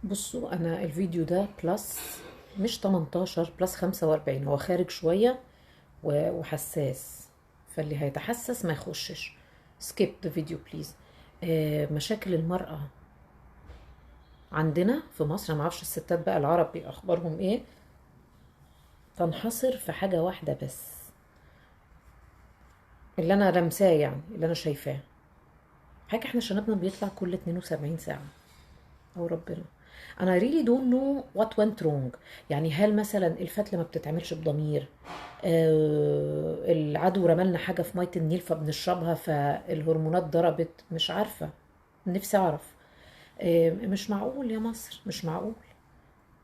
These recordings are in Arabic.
بصوا، انا الفيديو ده بلس، مش 18 بلس 45، هو خارج شوية وحساس، فاللي هيتحسس ما يخشش. سكيب ذا فيديو بليز. مشاكل المرأة عندنا في مصر، ما اعرفش الستات بقى العرب اخبارهم ايه، تنحصر في حاجة واحدة بس، اللي انا لمساه يعني، اللي انا شايفاه. حاجة احنا شنبنا بيطلع كل 72 ساعة، او ربنا. انا really don't know what went wrong. يعني هل مثلا الفتلة ما بتتعملش بضمير؟ العدو رملنا حاجة في مية النيل فبنشربها فالهرمونات ضربت؟ مش عارفة، نفسي اعرف. مش معقول يا مصر، مش معقول.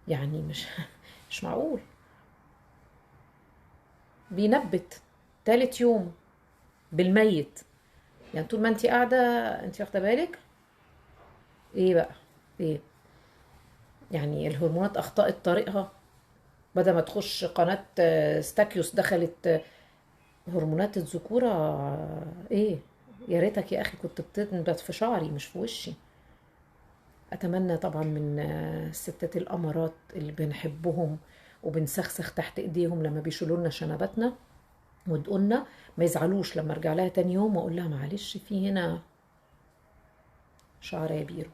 يعني مش مش معقول. بينبت تالت يوم بالميت. يعني طول ما انت قاعدة، انت واخدة بالك ايه بقى؟ ايه يعني؟ الهرمونات اخطأت طريقها، بدل ما تخش قناة ستاكيوس دخلت هرمونات الذكورة. ايه؟ يا ريتك يا اخي كنت بتنبت في شعري مش في وشي. اتمنى طبعا من الستات الامارات اللي بنحبهم وبنسخسخ تحت ايديهم لما بيشيلوا لنا شنباتنا ودقنا، ما يزعلوش لما ارجع لها تاني يوم واقول لها معلش في هنا شعر يا بيرو.